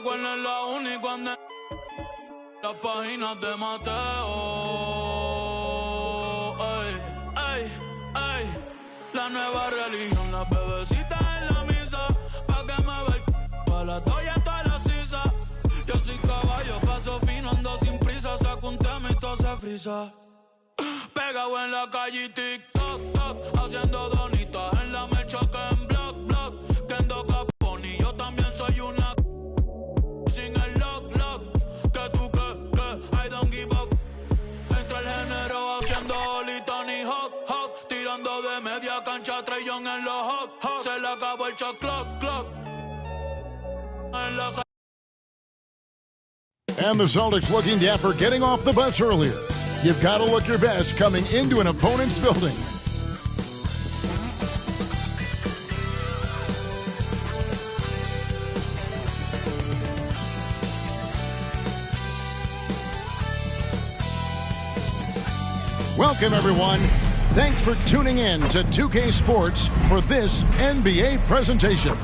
recuerdo en la uni cuando las páginas de Mateo. Ey, ey, ey. La nueva religión, las bebecitas en la misa. Pa' que me ve pa' la toalla hasta la sisa. Yo soy caballo, paso fino, ando sin prisa. Saco un tema y todo se frisa. Pegado en la calle y TikTok, haciendo donitas en la mecha que en block. Kendo Caponi, yo también soy una sin el lock. Que tú que, I don't give up. Entre el género haciendo Oli, Tony Hawk. Tirando de media cancha, Trey Young en los hawk. Se le acabó el shot clock. En la And the Celtics looking dapper, getting off the bus earlier. You've got to look your best coming into an opponent's building. Welcome, everyone. Thanks for tuning in to 2K Sports for this NBA presentation.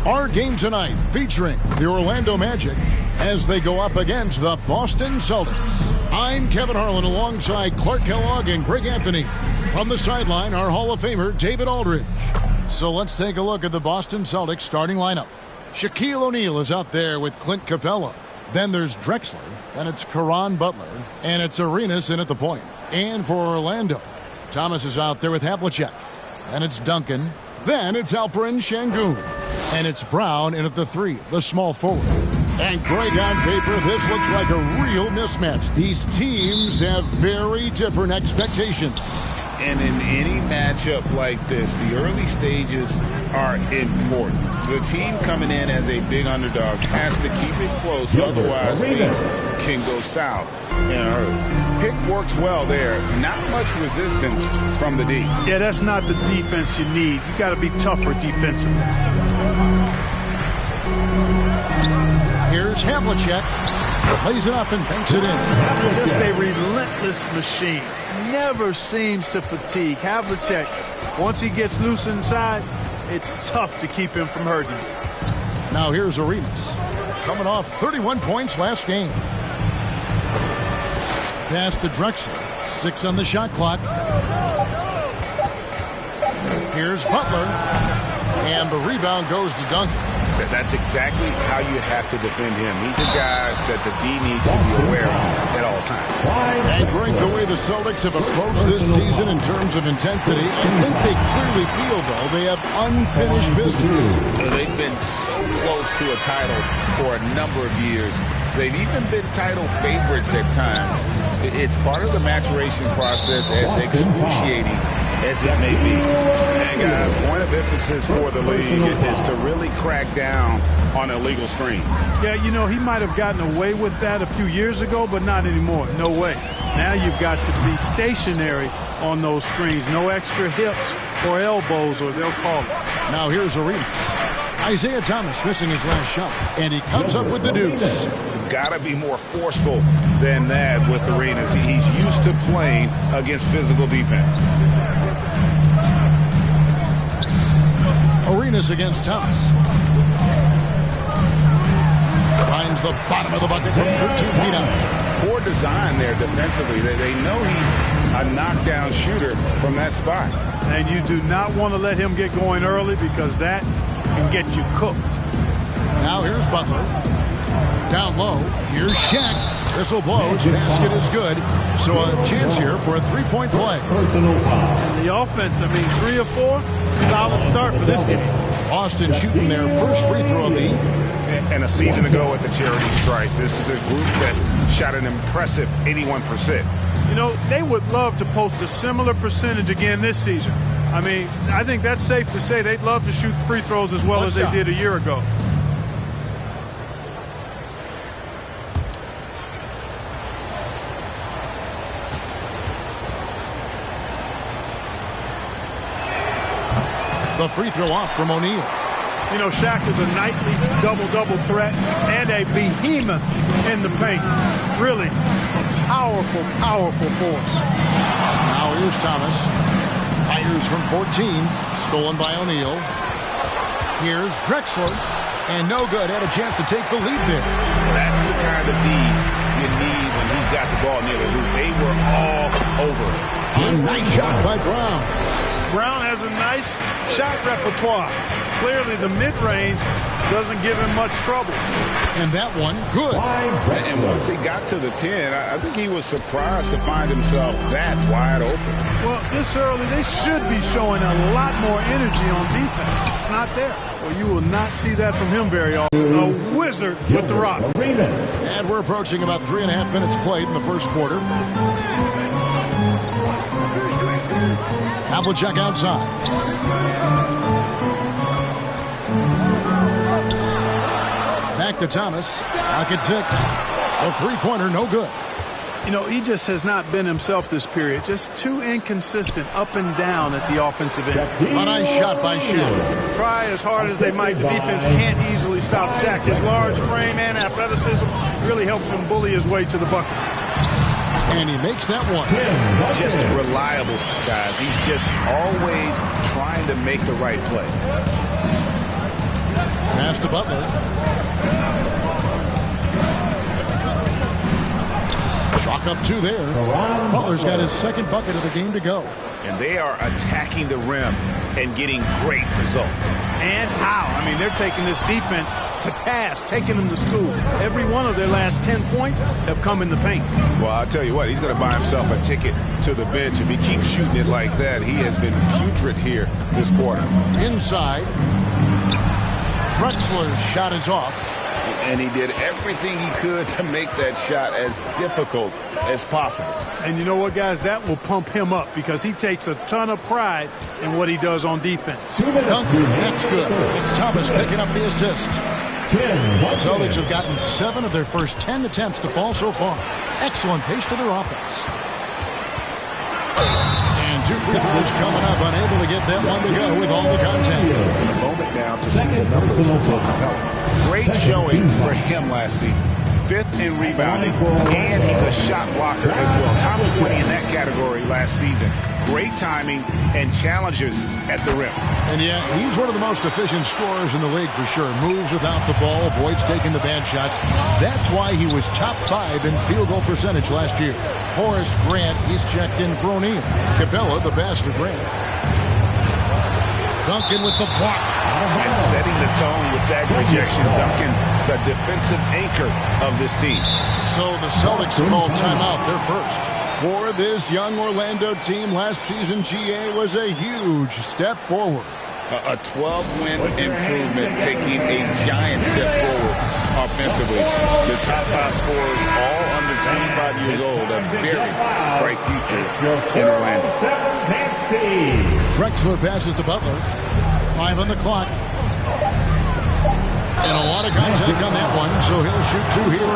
Our game tonight featuring the Orlando Magic as they go up against the Boston Celtics. I'm Kevin Harlan alongside Clark Kellogg and Greg Anthony. From the sideline, our Hall of Famer, David Aldridge. So let's take a look at the Boston Celtics starting lineup. Shaquille O'Neal is out there with Clint Capella. Then there's Drexler, and it's Caron Butler, and it's Arenas in at the point. And for Orlando, Thomas is out there with Havlicek, and it's Duncan. Then it's Alperen Şengün, and it's Brown in at the 3, the small forward. And Greg, on paper, this looks like a real mismatch. These teams have very different expectations. And in any matchup like this, the early stages are important. The team coming in as a big underdog has to keep it close, otherwise things can go south in a hurry. Pick works well there. Not much resistance from the D. Yeah, that's not the defense you need. You got to be tougher defensively. Here's Havlicek. Plays it up and banks it in. Just a relentless machine. Never seems to fatigue. Havlicek, once he gets loose inside, it's tough to keep him from hurting. Now here's Arenas. Coming off 31 points last game. Pass to Drexler. 6 on the shot clock. Here's Butler. And the rebound goes to Duncan. That's exactly how you have to defend him. He's a guy that the D needs to be aware of at all times. And Greg, the way the Celtics have approached this season in terms of intensity, I think they clearly feel, though, they have unfinished business. They've been so close to a title for a number of years. They've even been title favorites at times. It's part of the maturation process, as excruciating as it may be. And guys, point of emphasis for the league is to really crack down on illegal screens. Yeah, you know, he might have gotten away with that a few years ago, but not anymore. No way. Now you've got to be stationary on those screens. No extra hips or elbows, or they'll call it. Now here's Arenas. Isaiah Thomas missing his last shot, and he comes up with the deuce. Got to be more forceful than that with Arenas. He's used to playing against physical defense. Arenas against Thomas. Finds the bottom of the bucket from 13 feet out. Poor design there defensively. They know he's a knockdown shooter from that spot. And you do not want to let him get going early because that can get you cooked. Now here's Butler. Down low. Here's Shaq. Whistle blows. Basket is good. So a chance here for a three-point play. The offense, I mean, 3 or 4, solid start for this game. Boston shooting their first free throw lead. And a season ago at the charity stripe, this is a group that shot an impressive 81%. You know, they would love to post a similar percentage again this season. I mean, I think that's safe to say they'd love to shoot free throws as well as they did a year ago. The free throw off from O'Neal. You know, Shaq is a nightly double-double threat and a behemoth in the paint. Really a powerful, powerful force. Now here's Thomas. Fires from 14. Stolen by O'Neal. Here's Drexler. And no good. Had a chance to take the lead there. That's the kind of D you need when he's got the ball near the hoop. They were all over it. A nice shot by Brown. Brown has a nice shot repertoire. Clearly the mid-range doesn't give him much trouble. And that one, good. And once he got to the 10, I think he was surprised to find himself that wide open. Well, this early, they should be showing a lot more energy on defense. It's not there. Well, you will not see that from him very often. A wizard with the rock. And we're approaching about 3.5 minutes played in the first quarter. Havlicek outside. Back to Thomas. Back at 6. A three-pointer, no good. You know, he just has not been himself this period. Just too inconsistent up and down at the offensive end. A nice shot by Shaq. Try as hard as they might, the defense can't easily stop Shaq. His large frame and athleticism really helps him bully his way to the bucket. And he makes that one. Just reliable, guys. He's just always trying to make the right play. Pass to Butler. Chalk up 2 there. Butler's got his second bucket of the game to go. And they are attacking the rim and getting great results. And how? I mean, they're taking this defense to task, taking them to school. Every one of their last 10 points have come in the paint. Well, I'll tell you what, he's going to buy himself a ticket to the bench. If he keeps shooting it like that, he has been putrid here this quarter. Inside. Drexler's shot is off. And he did everything he could to make that shot as difficult as possible. And you know what, guys? That will pump him up because he takes a ton of pride in what he does on defense. Duncan, that's good. It's Thomas picking up the assist. The Celtics have gotten 7 of their first 10 attempts to fall so far. Excellent pace to their offense. And 2 free throws coming up, unable to get that one to go with all the contact. A moment now to see the numbers of Capella. Great showing for him last season. 5th in rebounding, and he's a shot blocker as well. Top 20 in that category last season. Great timing and challenges at the rim. And yeah, he's one of the most efficient scorers in the league for sure. Moves without the ball, avoids taking the bad shots. That's why he was top 5 in field goal percentage last year. Horace Grant, he's checked in for O'Neal. Capella, the pass to Grant. Duncan with the block. And setting the tone with that rejection. Duncan, the defensive anchor of this team. So the Celtics called timeout, their first. For this young Orlando team, last season GA was a huge step forward. A 12-win improvement, taking a giant step forward offensively. The top 5 scorers, all under 25 years old, a very bright future in Orlando. Drexler passes to Butler. 5 on the clock. And a lot of contact on that one, so he'll shoot 2 here.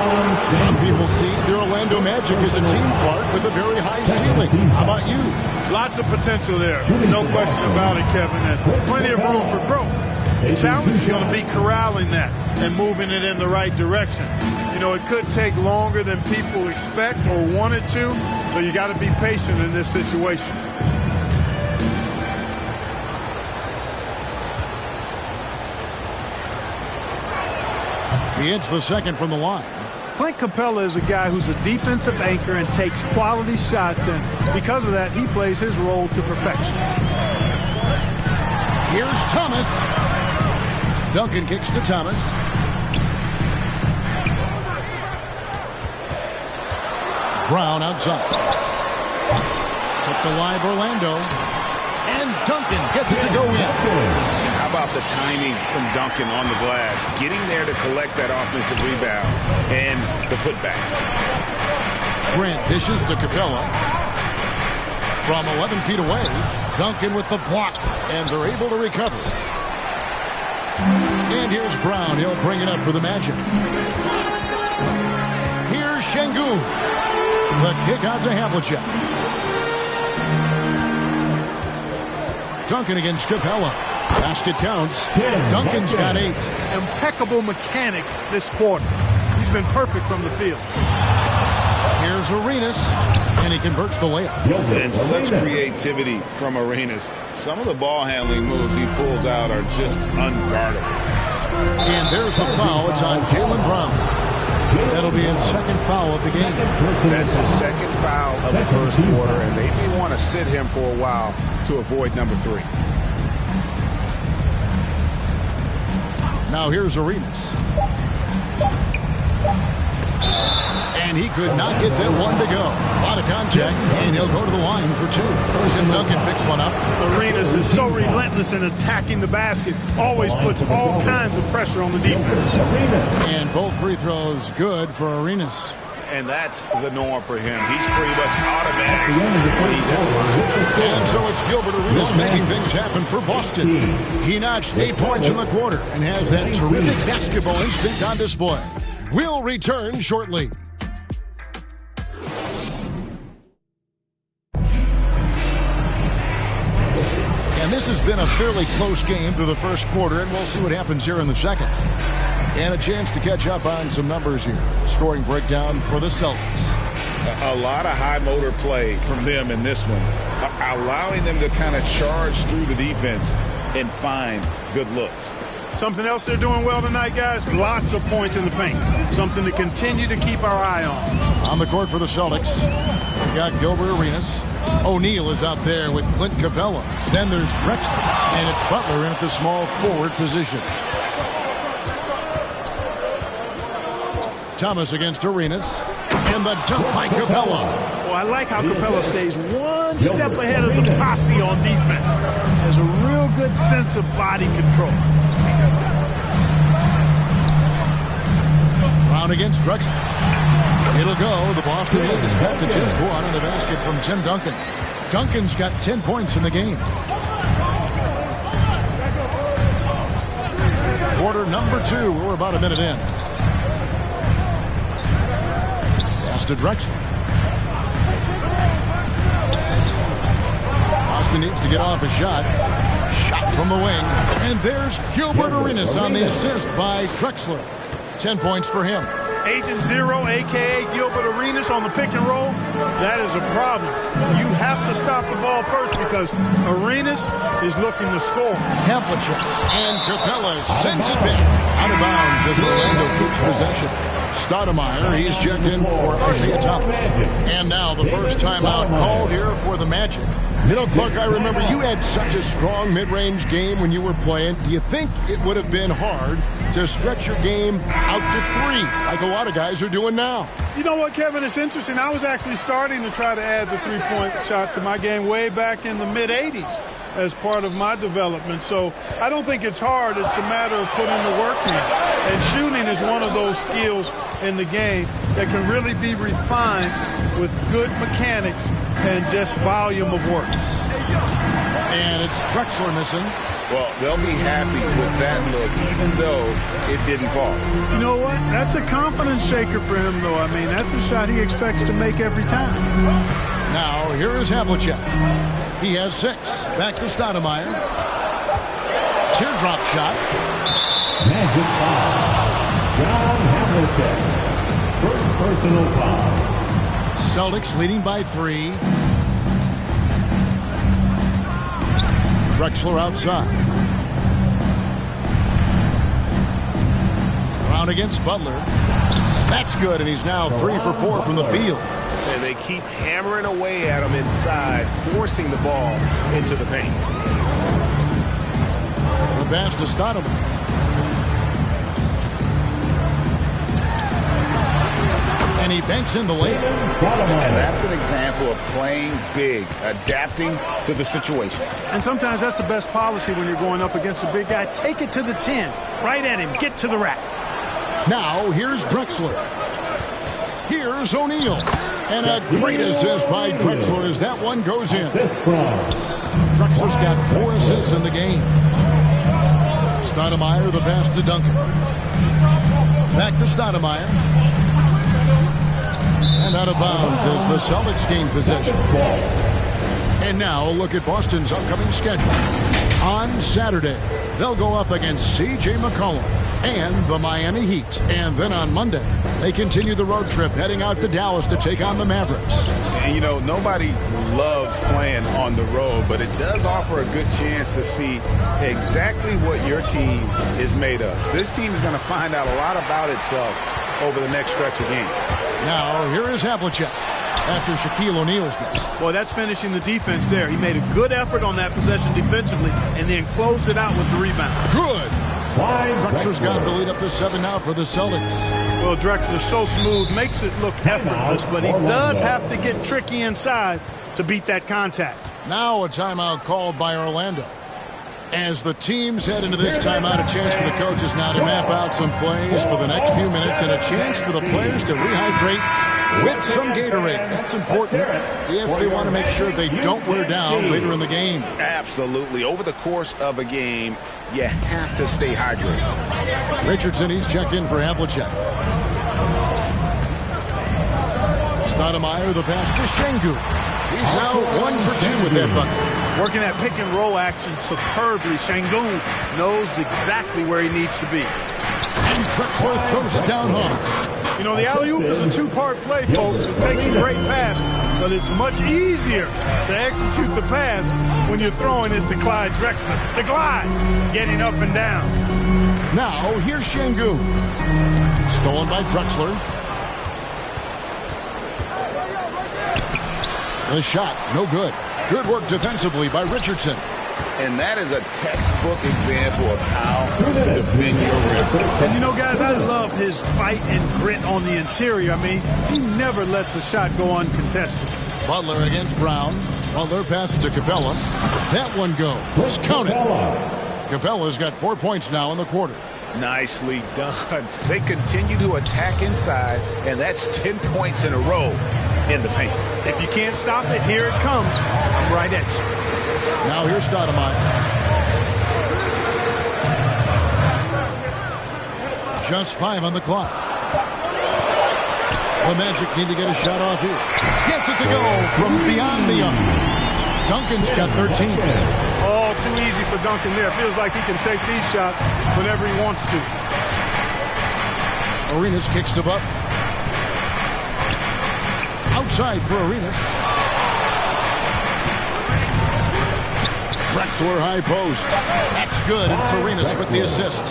Some people see the Orlando Magic as a team, Clark, with a very high ceiling. How about you? Lots of potential there. No question about it, Kevin. And plenty of room for growth. The challenge is going to be corralling that and moving it in the right direction. You know, it could take longer than people expect or want it to, so you got to be patient in this situation. He hits the second from the line. Clint Capella is a guy who's a defensive anchor and takes quality shots, and because of that, he plays his role to perfection. Here's Thomas. Duncan kicks to Thomas. Brown outside. Took the live Orlando. And Duncan gets it to go in. How about the timing from Duncan on the glass, getting there to collect that offensive rebound and the putback. Grant dishes to Capella. From 11 feet away, Duncan with the block, and they're able to recover. And here's Brown. He'll bring it up for the Magic. Here's Şengün. The kick out to Havlicek. Duncan against Capella. Basket counts. Duncan's got 8. Impeccable mechanics this quarter. He's been perfect from the field. Here's Arenas, and he converts the layup. And such creativity from Arenas. Some of the ball handling moves he pulls out are just unguardable. And there's the foul. It's on Jaylen Brown. That'll be his second foul of the game. That's his second foul of the first quarter, and they may want to sit him for a while to avoid number 3. Now here's Arenas. And he could not get that one to go. A lot of contact, and he'll go to the line for 2. Tim Duncan picks one up. Arenas is so relentless in attacking the basket. Always puts all kinds of pressure on the defense. And both free throws good for Arenas. And that's the norm for him. He's pretty much automatic when he's at the line. And so it's Gilbert Arenas making things happen for Boston. He notched 8 points in the quarter and has that terrific basketball instinct on display. We'll return shortly. And this has been a fairly close game through the first quarter, and we'll see what happens here in the second. And a chance to catch up on some numbers here. Scoring breakdown for the Celtics. A lot of high motor play from them in this one, allowing them to kind of charge through the defense and find good looks. Something else they're doing well tonight, guys, lots of points in the paint. Something to continue to keep our eye on. On the court for the Celtics, we got Gilbert Arenas. O'Neal is out there with Clint Capella. Then there's Drexler, and it's Butler in at the small forward position. Thomas against Arenas, and the dunk by Capella. Well, I like how Capella stays one step ahead of the posse on defense. Has a real good sense of body control. Brown against Drexler. It'll go. The Boston lead is cut to just 1 in the basket from Tim Duncan. Duncan's got 10 points in the game. Quarter number 2. We're about a minute in. Pass to Drexler. Boston needs to get off a shot. Shot from the wing. And there's Gilbert Arenas on the assist by Drexler. 10 points for him. Agent Zero, a.k.a. Gilbert Arenas on the pick and roll. That is a problem. You have to stop the ball first because Arenas is looking to score. Havlicek and Capella sends it back. Out of bounds as Orlando keeps possession. Stoudemire, he's checked in for Isaiah Thomas. And now the first timeout called here for the Magic. You know, Clark, I remember you had such a strong mid-range game when you were playing. Do you think it would have been hard to stretch your game out to 3 like a lot of guys are doing now? You know what, Kevin? It's interesting. I was actually starting to try to add the three-point shot to my game way back in the mid-'80s as part of my development. So I don't think it's hard. It's a matter of putting the work in. And shooting is one of those skills in the game that can really be refined with good mechanics and just volume of work. And it's Drexler missing. Well, they'll be happy with that look, even though it didn't fall. You know what? That's a confidence shaker for him, though. I mean, that's a shot he expects to make every time. Now, here is Havlicek. He has 6. Back to Stoudemire. Teardrop shot. Magic foul. John Havlicek. First personal foul. Celtics leading by 3. Drexler outside. Brown against Butler. That's good, and he's now 3 for 4 from the field. And they keep hammering away at him inside, forcing the ball into the paint. The pass to Stoudemire. And he banks in the lane. And that's an example of playing big, adapting to the situation. And sometimes that's the best policy when you're going up against a big guy. Take it to the 10. Right at him. Get to the rack. Now, here's Drexler. Here's O'Neal. And a great assist by Drexler as that one goes in. Drexler's got 4 assists in the game. Stoudemire, the pass to Duncan. Back to Stoudemire. And out of bounds as the Celtics gain possession. And now look at Boston's upcoming schedule. On Saturday, they'll go up against C.J. McCollum and the Miami Heat. And then on Monday, they continue the road trip heading out to Dallas to take on the Mavericks. And, you know, nobody loves playing on the road, but it does offer a good chance to see exactly what your team is made of. This team is going to find out a lot about itself over the next stretch of games. Now, here is Havlicek after Shaquille O'Neal's miss. Well, that's finishing the defense there. He made a good effort on that possession defensively and then closed it out with the rebound. Good. Drexler's got the lead up to 7 now for the Celtics. Well, Drexler's so smooth, makes it look effortless, but he does have to get tricky inside to beat that contact. Now a timeout called by Orlando. As the teams head into this timeout, a chance for the coaches now to map out some plays for the next few minutes and a chance for the players to rehydrate with some Gatorade. That's important if they want to make sure they don't wear down later in the game. Absolutely. Over the course of a game, you have to stay hydrated. Richardson, he's checked in for Havlicek. Stoudemire, the pass to Şengün. He's now 1 for 2 with that bucket. Working that pick and roll action superbly. Şengün knows exactly where he needs to be. And Drexler throws it down home. You know, the alley-oop is a two-part play, folks. It takes a great pass, but it's much easier to execute the pass when you're throwing it to Clyde Drexler. The glide, getting up and down. Now, here's Şengün. Stolen by Drexler. The shot, no good. Good work defensively by Richardson. And that is a textbook example of how to defend your rim. And you know, guys, I love his fight and grit on the interior. I mean, he never lets a shot go uncontested. Butler against Brown. Butler passes to Capella. That one goes. Count it. Capella's got 4 points now in the quarter. Nicely done. They continue to attack inside, and that's 10 points in a row in the paint. If you can't stop it, here it comes. I'm right at you. Now here's Stoudemire. Just 5 on the clock. The Magic need to get a shot off here. Gets it to go from beyond the arc. Duncan's got 13. Oh, too easy for Duncan there. Feels like he can take these shots whenever he wants to. Arenas kicks to Butler. Outside for Arenas. Drexler high post. That's good. It's Arenas with the assist.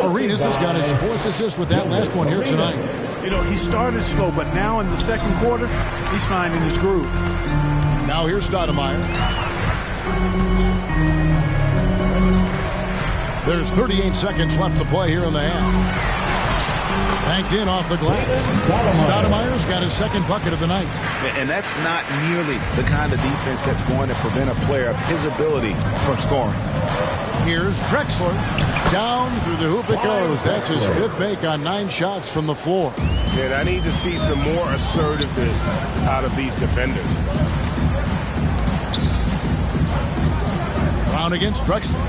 Arenas has got his 4th assist with that last one here tonight. You know, he started slow, but now in the second quarter, he's finding his groove. Now here's Stoudemire. There's 38 seconds left to play here in the half. Banked in off the glass. Stoudemire's got his 2nd bucket of the night. And that's not nearly the kind of defense that's going to prevent a player of his ability from scoring. Here's Drexler. Down through the hoop it goes. That's his 5th make on 9 shots from the floor. And I need to see some more assertiveness out of these defenders. Brown against Drexler.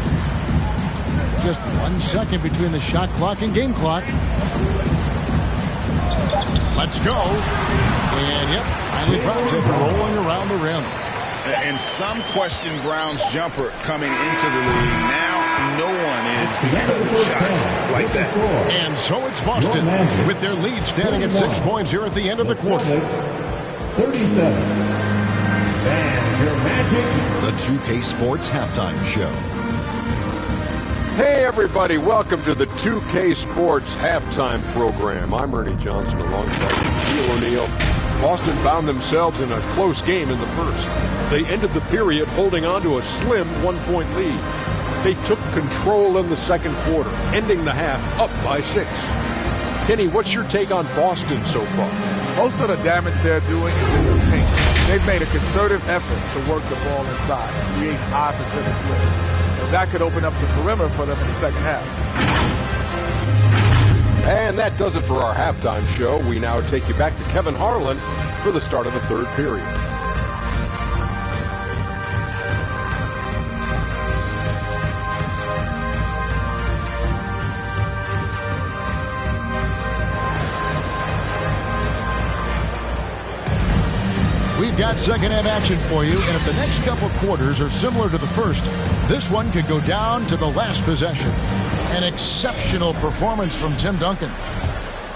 Just 1 second between the shot clock and game clock. Let's go. And, yep, finally drops it, rolling around the rim. And some question Brown's jumper coming into the league. Now no one is because of shots like that. And so it's Boston with their lead standing at 6 points here at the end of the quarter. 37. And your Magic. The 2K Sports Halftime Show. Hey everybody, welcome to the 2K Sports Halftime Program. I'm Ernie Johnson alongside Shaquille O'Neal. Boston found themselves in a close game in the first. They ended the period holding on to a slim 1-point lead. They took control in the second quarter, ending the half up by 6. Kenny, what's your take on Boston so far? Most of the damage they're doing is in the paint. They've made a concerted effort to work the ball inside, create high percentage wins. That could open up the perimeter for them in the second half. And that does it for our halftime show. We now take you back to Kevin Harlan for the start of the third period. We've got second half action for you, and if the next couple quarters are similar to the first, this one could go down to the last possession. An exceptional performance from Tim Duncan.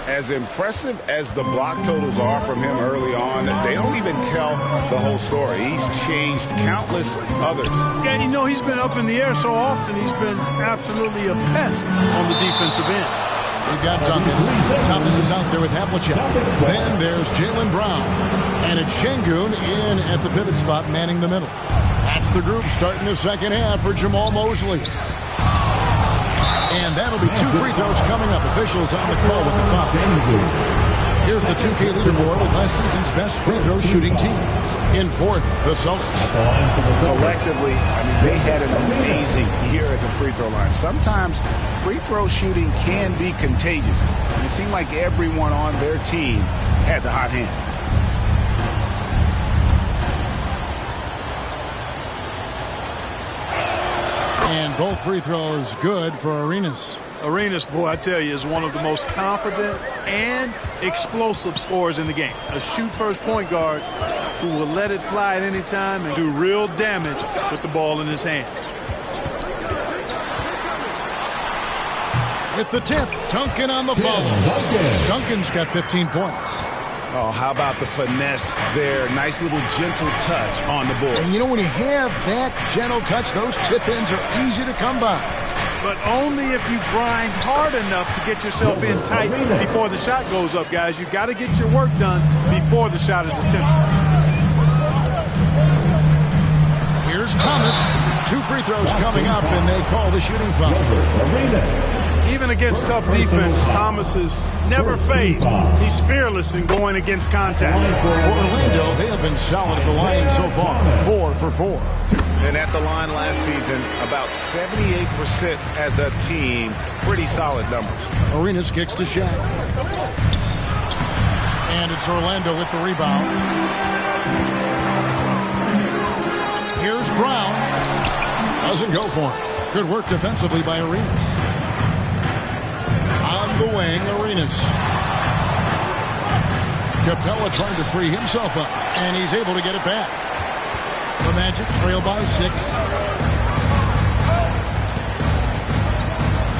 As impressive as the block totals are from him early on, they don't even tell the whole story. He's changed countless others. Yeah, you know, he's been up in the air so often, he's been absolutely a pest on the defensive end. We've got Duncan. Thomas is out there with Havlicek. Then there's Jaylen Brown. And it's Şengün in at the pivot spot, manning the middle. That's the group starting the second half for Jamal Mosley. And that'll be 2 free throws coming up. Officials on the call with the foul. Here's the 2K leaderboard with last season's best free throw shooting teams. In fourth, the Celtics. Collectively, I mean, they had an amazing year at the free throw line. Sometimes free throw shooting can be contagious. And it seemed like everyone on their team had the hot hand. And both free throws good for Arenas. Arenas, boy, I tell you, is one of the most confident and explosive scorers in the game. A shoot-first point guard who will let it fly at any time and do real damage with the ball in his hands. With the tip, Duncan on the follow. Duncan's got 15 points. Oh, how about the finesse there? Nice little gentle touch on the board. And you know, when you have that gentle touch, those tip-ins are easy to come by. But only if you grind hard enough to get yourself in tight before the shot goes up, guys. You've got to get your work done before the shot is attempted. Here's Thomas. 2 free throws coming up, and they call the shooting foul. Even against tough defense, Thomas is never fazed. He's fearless in going against contact. For Orlando, they have been solid at the line so far. 4 for 4. And at the line last season, about 78% as a team. Pretty solid numbers. Arenas kicks to Shaq. And it's Orlando with the rebound. Here's Brown. Doesn't go for it. Good work defensively by Arenas. On the wing, Arenas. Capella trying to free himself up, and he's able to get it back. The Magic trail by 6.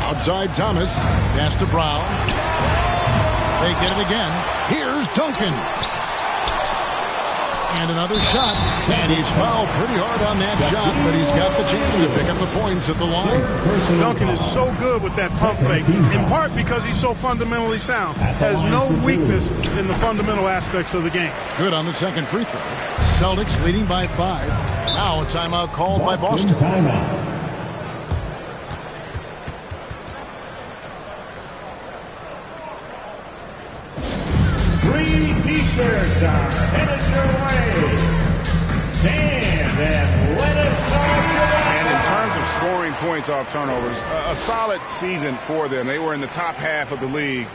Outside Thomas. Pass to Brown. They get it again. Here's Duncan. And another shot. And he's fouled pretty hard on that shot, but he's got the chance to pick up the points at the line. Duncan is so good with that pump fake, in part because he's so fundamentally sound. Has no weakness in the fundamental aspects of the game. Good on the second free throw. Celtics leading by 5. Now a timeout called by Boston. Three T-shirts are headed your way. Stand and let us know. And in terms of scoring points off turnovers, a solid season for them. They were in the top half of the league.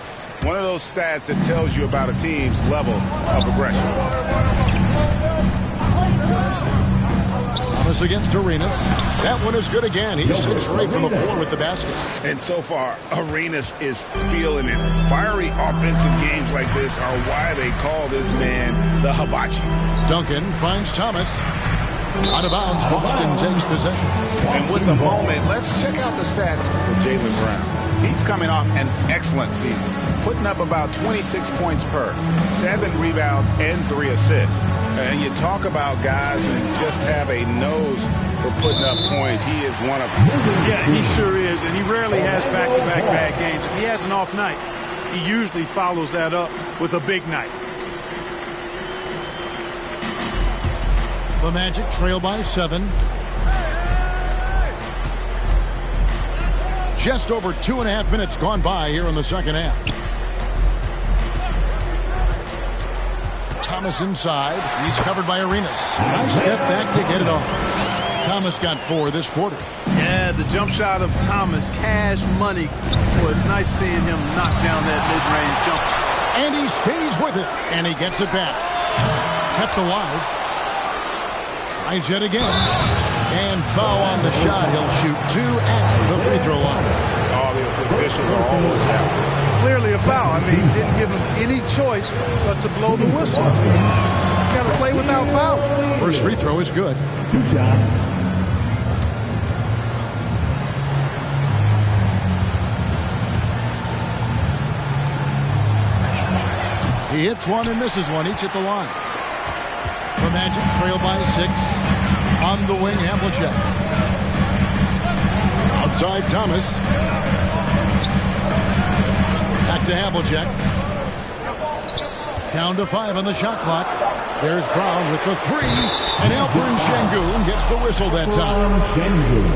One of those stats that tells you about a team's level of aggression. Thomas against Arenas. That one is good again. He's 6 for 8 from the floor with the basket. And so far, Arenas is feeling it. Fiery offensive games like this are why they call this man the hibachi. Duncan finds Thomas. Out of bounds, Boston takes possession. And with the moment, let's check out the stats for Jaylen Brown. He's coming off an excellent season, putting up about 26 points per, 7 rebounds, and 3 assists. And you talk about guys who just have a nose for putting up points. He is one of them. Yeah, he sure is, and he rarely has back-to-back bad games. If he has an off night, he usually follows that up with a big night. The Magic trail by 7. Just over 2.5 minutes gone by here in the second half. Thomas inside. He's covered by Arenas. Nice step back to get it off. Thomas got 4 this quarter. Yeah, the jump shot of Thomas, cash money. Boy, it's nice seeing him knock down that mid-range jumper. And he stays with it, and he gets it back. Kept alive. Tries yet again. And foul on the shot. He'll shoot 2 at the free throw line. All the officials are almost out. Clearly a foul. I mean, didn't give him any choice but to blow the whistle. Got to play without foul. First free throw is good. 2 shots. He hits one and misses one, each at the line. The Magic trail by 6. On the wing, Havlicek. Outside, Thomas. Back to Havlicek. Down to 5 on the shot clock. There's Brown with the 3. And Alperen Şengün gets the whistle that time.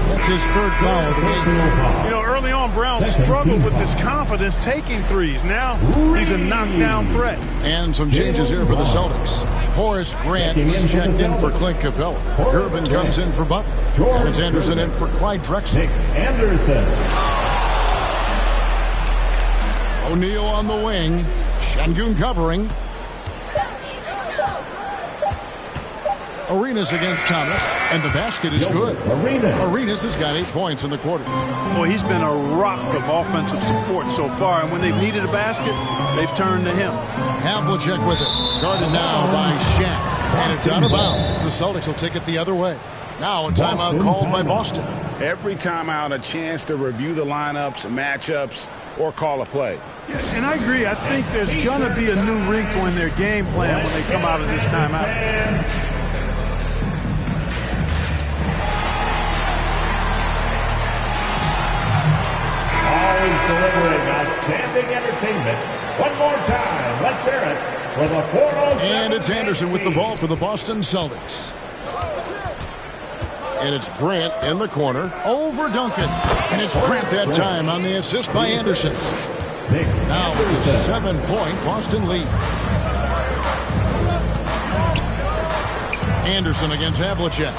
That's his 3rd foul of the game. You know, early on, Brown struggled with his confidence taking threes. Now he's a knockdown threat. And some changes here for the Celtics. Horace Grant is checked in for Clint Capella. Gervin comes in for Butler. Terrence Anderson in for Clyde Drexler. O'Neal on the wing. Şengün covering. Arenas against Thomas, and the basket is good. Arenas has got 8 points in the quarter. Well, he's been a rock of offensive support so far, and when they've needed a basket, they've turned to him. Havlicek with it. Guarded now by Shaq, and it's out of bounds. The Celtics will take it the other way. Now a timeout called by Boston. Every timeout, a chance to review the lineups, matchups, or call a play. Yeah, and I agree. I think there's going to be a new wrinkle in their game plan when they come out of this timeout. Delivering outstanding entertainment. One more time, let's hear it for the 407. And it's Anderson with the ball for the Boston Celtics. And it's Grant in the corner over Duncan. And it's Grant that time on the assist by Anderson. Now it's a 7-point Boston lead. Anderson against Havlicek.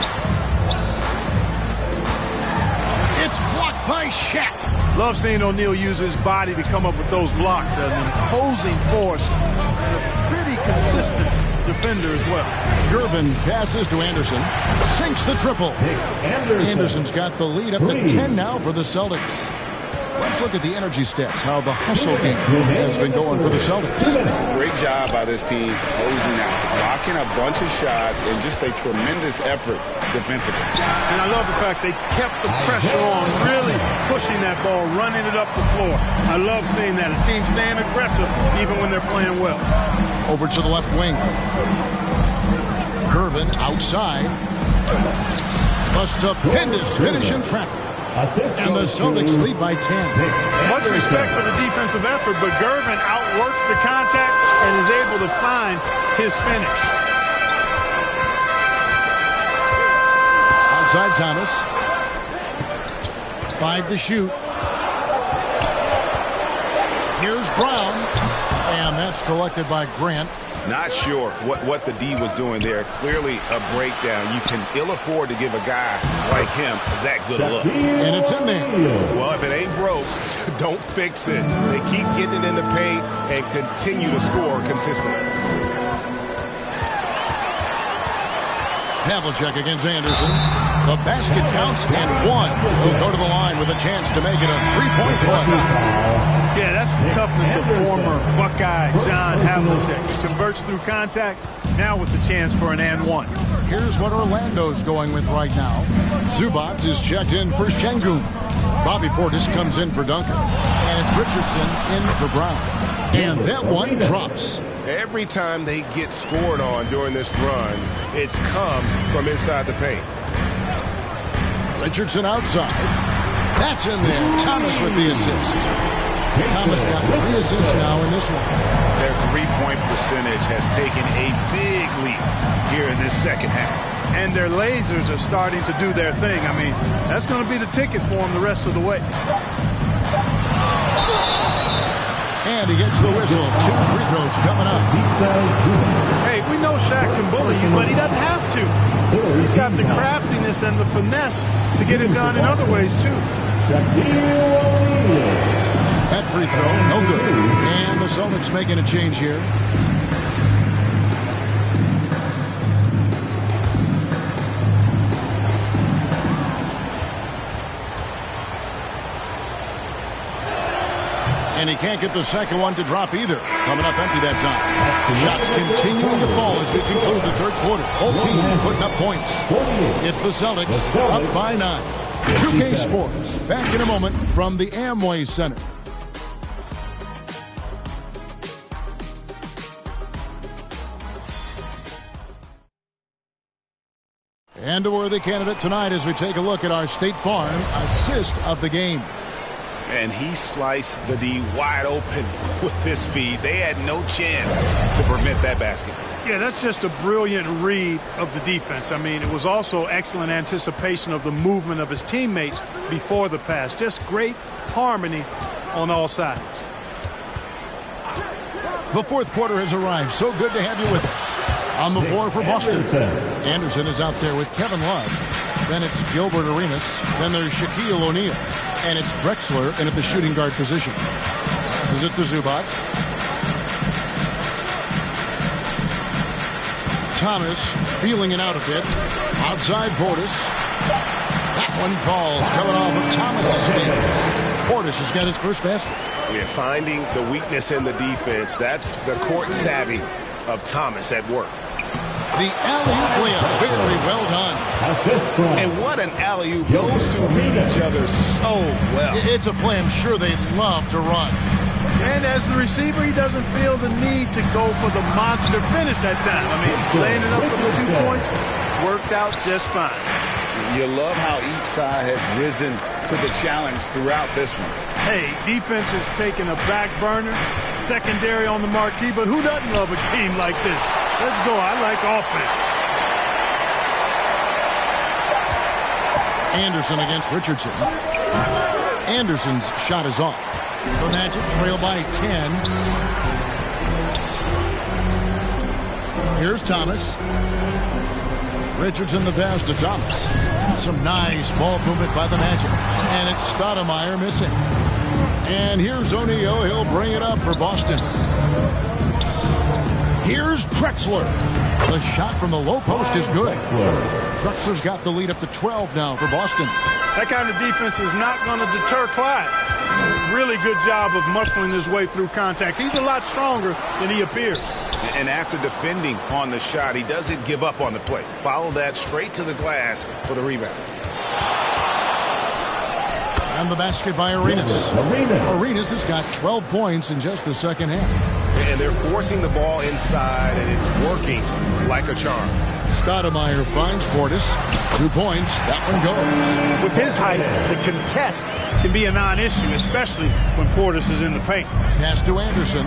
It's blocked by Shaq. Love seeing O'Neal use his body to come up with those blocks. An imposing force and a pretty consistent defender as well. Gervin passes to Anderson. Sinks the triple. Anderson's got the lead up to 10 now for the Celtics. Let's look at the energy stats, how the hustle game has been going for the Celtics. Great job by this team closing out, blocking a bunch of shots, and just a tremendous effort defensively. And I love the fact they kept the pressure on, really pushing that ball, running it up the floor. I love seeing that. A team staying aggressive even when they're playing well. Over to the left wing. Gervin outside. A stupendous finish in traffic. And the Celtics lead by 10. Much respect for the defensive effort, but Gervin outworks the contact and is able to find his finish. Outside Thomas. 5 to shoot. Here's Brown. And that's collected by Grant. Not sure what the D was doing there. Clearly a breakdown. You can ill afford to give a guy like him that good a look. And it's in there. Well, if it ain't broke, don't fix it. They keep getting it in the paint and continue to score consistently. Havlicek against Anderson. The basket counts and 1. He'll go to the line with a chance to make it a 3-point play. Yeah, that's the toughness of former Buckeye John Havlicek. He converts through contact, now with the chance for an and 1. Here's what Orlando's going with right now. Zubac is checked in for Şengün. Bobby Portis comes in for Duncan. And it's Richardson in for Brown. And that one drops. Every time they get scored on during this run, it's come from inside the paint. Richardson outside. That's in there. Thomas with the assist. Thomas got 3 assists now in this one. Their three-point percentage has taken a big leap here in this second half. And their lasers are starting to do their thing. I mean, that's going to be the ticket for them the rest of the way. And he gets the whistle. 2 free throws coming up. Hey, we know Shaq can bully you, but he doesn't have to. He's got the craftiness and the finesse to get it done in other ways, too. That free throw, no good. And the Celtics making a change here. And he can't get the second one to drop either. Coming up empty that time. Shots continuing to fall as we conclude the third quarter. Both teams putting up points. It's the Celtics up by 9. 2K Sports back in a moment from the Amway Center. And a worthy candidate tonight as we take a look at our State Farm assist of the game. And he sliced the D wide open with this feed. They had no chance to prevent that basket. Yeah, that's just a brilliant read of the defense. I mean, it was also excellent anticipation of the movement of his teammates before the pass. Just great harmony on all sides. The fourth quarter has arrived. So good to have you with us. On the floor for Boston, Anderson is out there with Kevin Love. Then it's Gilbert Arenas. Then there's Shaquille O'Neal. And it's Drexler in at the shooting guard position. This is it to Zubac. Thomas feeling it out a bit. Outside Portis. That one falls, coming off of Thomas's feet. Portis has got his first basket. Yeah, finding the weakness in the defense. That's the court savvy of Thomas at work. The alley-oop layup, very well done. And what an alley-oop. Those two read each other so well. It's a play I'm sure they love to run. And as the receiver, he doesn't feel the need to go for the monster finish that time. I mean, laying it up for the 2 points worked out just fine. You love how each side has risen to the challenge throughout this one. Hey, defense is taking a back burner, secondary on the marquee, but who doesn't love a game like this? Let's go. I like offense. Anderson against Richardson. Anderson's shot is off. The Magic trail by 10. Here's Thomas. Richardson the pass to Thomas. Some nice ball movement by the Magic. And it's Stoudemire missing. And here's O'Neal. He'll bring it up for Boston. Here's Drexler. The shot from the low post is good. Drexler's got the lead up to 12 now for Boston. That kind of defense is not going to deter Clyde. Really good job of muscling his way through contact. He's a lot stronger than he appears. And after defending on the shot, he doesn't give up on the play. Follow that straight to the glass for the rebound. And the basket by Arenas. Arenas has got 12 points in just the second half. And they're forcing the ball inside, and it's working like a charm. Stoudemire finds Portis. 2 points. That one goes. With his height, the contest can be a non-issue, especially when Portis is in the paint. Pass to Anderson.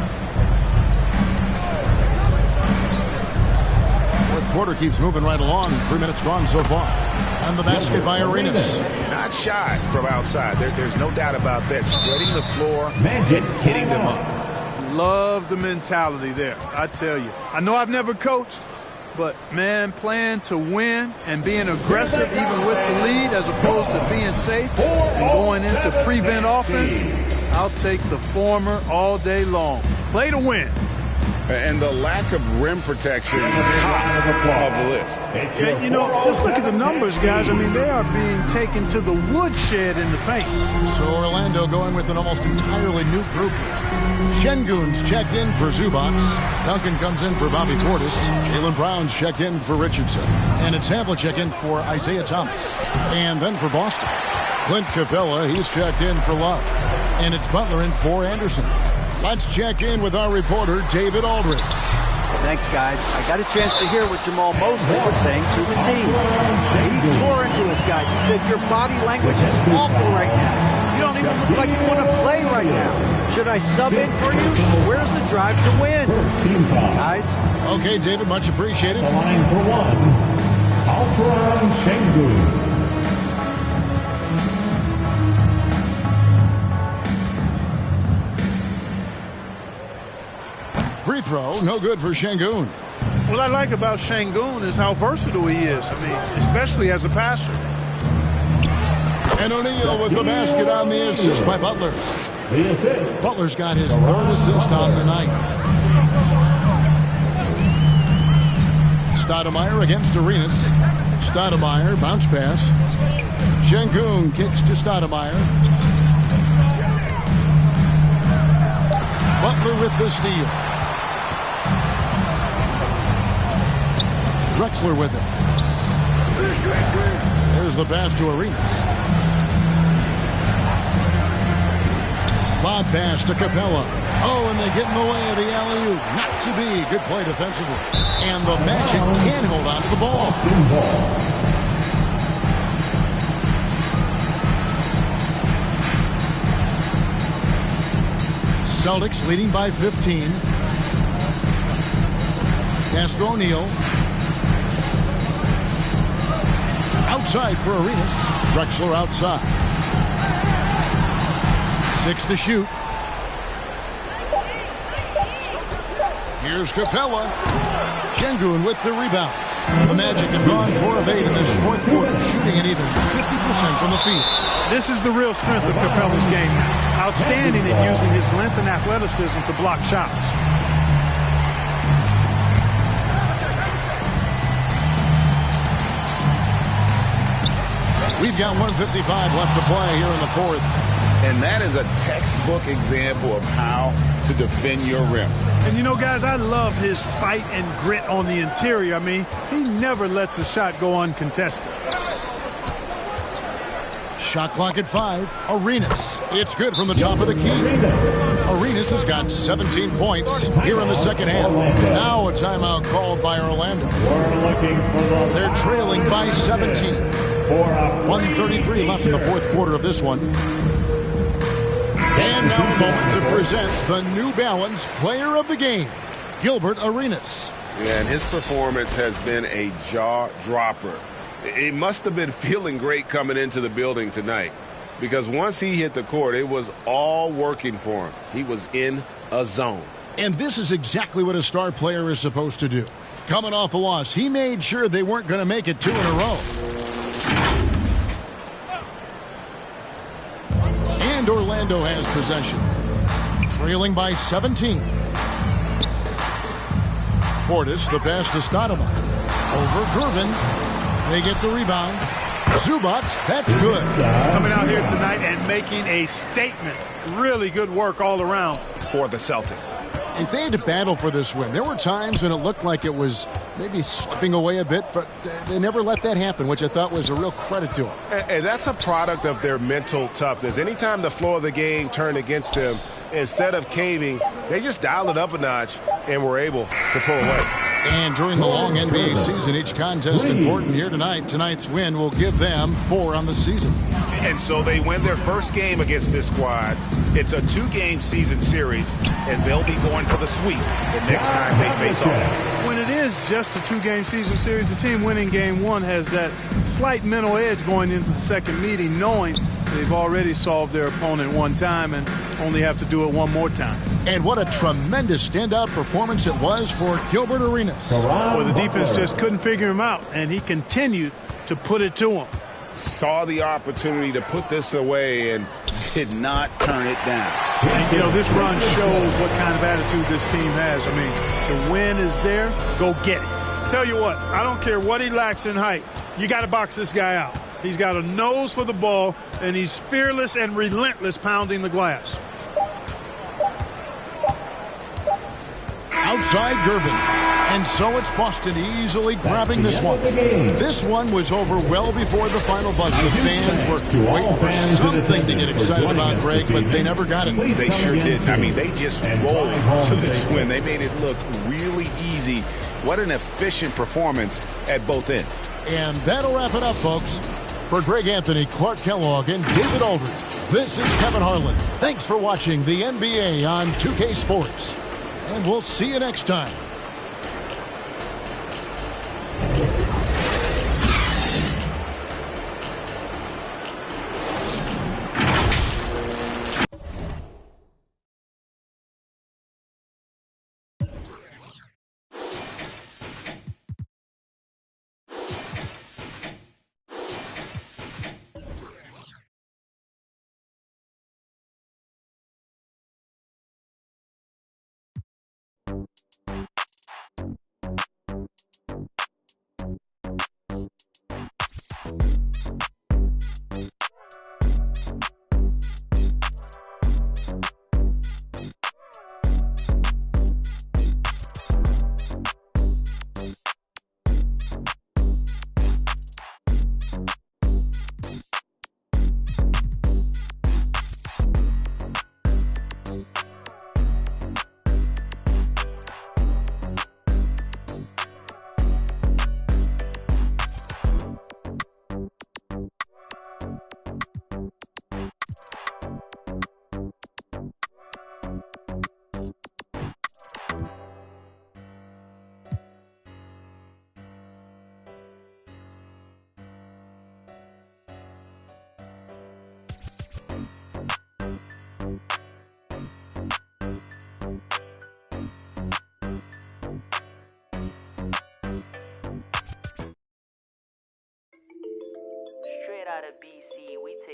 Fourth quarter keeps moving right along. 3 minutes gone so far. And the basket by Arenas. Not shy from outside. There's no doubt about that. Spreading the floor and getting them up. Love the mentality there, I tell you. I know I've never coached, but, man, playing to win and being aggressive even with the lead as opposed to being safe and going into prevent offense, I'll take the former all day long. Play to win. And the lack of rim protection top of the list. Yeah, you know, just look at the numbers, guys. I mean, they are being taken to the woodshed in the paint. So Orlando going with an almost entirely new group. Şengün's checked in for Zubac. Duncan comes in for Bobby Portis. Jaylen Brown's checked in for Richardson. And it's Havlicek in for Isaiah Thomas. And then for Boston, Clint Capella, he's checked in for Love. And it's Butler in for Anderson. Let's check in with our reporter, David Aldridge. Thanks, guys. I got a chance to hear what Jamal Mosley was saying to the team. He tore into us, guys. He said, your body language is awful right now. You don't even look like you want to play right now. Should I sub in for you? Where's the drive to win? Guys? Okay, David, much appreciated. The line for one, Alperen Şengün. Free throw, no good for Şengün. What I like about Şengün is how versatile he is. I mean, especially as a passer. And O'Neal with the basket on the assist by Butler. Butler's got his third assist on the night. Stoudemire against Arenas. Stoudemire, bounce pass. Şengün kicks to Stoudemire. Butler with the steal. Drexler with it. There's the pass to Arenas. Lob pass to Capella. Oh, and they get in the way of the alley-oop. Not to be. Good play defensively. And the Magic can hold on to the ball. Celtics leading by 15. Castro O'Neal. Outside for Arenas. Drexler outside. 6 to shoot. Here's Capella. Şengün with the rebound. The Magic have gone 4 of 8 in this fourth quarter, shooting an even 50% from the field. This is the real strength of Capella's game now. Outstanding at using his length and athleticism to block shots. We've got 1:55 left to play here in the fourth. And that is a textbook example of how to defend your rim. And you know, guys, I love his fight and grit on the interior. I mean, he never lets a shot go uncontested. Shot clock at 5. Arenas. It's good from the top of the key. Arenas has got 17 points here in the second half. Now a timeout called by Orlando. They're trailing by 17. 1:33 left in the fourth quarter of this one. And now a moment to present the New Balance Player of the Game, Gilbert Arenas. Yeah, and his performance has been a jaw-dropper. He must have been feeling great coming into the building tonight, because once he hit the court, it was all working for him. He was in a zone. And this is exactly what a star player is supposed to do. Coming off a loss, he made sure they weren't going to make it 2 in a row. And Orlando has possession. Trailing by 17. Portis, the pass to Stoudemire. Over Gervin. They get the rebound. Zubac, that's good. Coming out here tonight and making a statement. Really good work all around for the Celtics. And they had to battle for this win. There were times when it looked like it was maybe slipping away a bit, but they never let that happen, which I thought was a real credit to them. And that's a product of their mental toughness. Anytime the flow of the game turned against them, instead of caving, they just dialed it up a notch and were able to pull away. And during the long NBA season, each contest important here tonight. Tonight's win will give them 4 on the season. And so they win their first game against this squad. It's a 2-game season series, and they'll be going for the sweep the next time they face off. When it is just a 2-game season series, the team winning game 1 has that slight mental edge going into the second meeting, knowing they've already solved their opponent one time and only have to do it one more time. And what a tremendous standout performance it was for Gilbert Arenas. Well, the defense just couldn't figure him out, and he continued to put it to him. Saw the opportunity to put this away and did not turn it down. And, you know, this run shows what kind of attitude this team has. I mean, the win is there. Go get it. Tell you what, I don't care what he lacks in height. You got to box this guy out. He's got a nose for the ball, and he's fearless and relentless pounding the glass. Outside Gervin. And so it's Boston easily grabbing this one. This one was over well before the final buzzer. The fans were waiting for something to get excited about, Greg, but they never got it. They sure didn't. I mean, they just rolled to this win. They made it look really easy. What an efficient performance at both ends. And that'll wrap it up, folks. For Greg Anthony, Clark Kellogg, and David Aldridge, this is Kevin Harlan. Thanks for watching the NBA on 2K Sports. And we'll see you next time.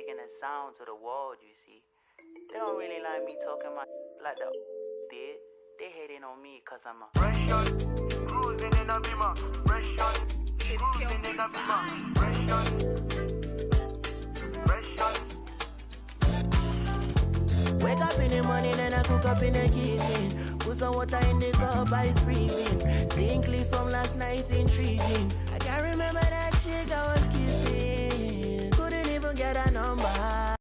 taking a sound to the world, you see. They don't really like me talking my like the did. They hating on me cause I'm a fresh shot, cruising in a beamer, fresh shot, cruising in a beamer, fresh shot, fresh shot. Wake up in the morning and I cook up in the kitchen. Put some water in the cup, ice freezing. Seeing clips from last night intriguing. I can't remember that chick I was kissing. Couldn't even get a number.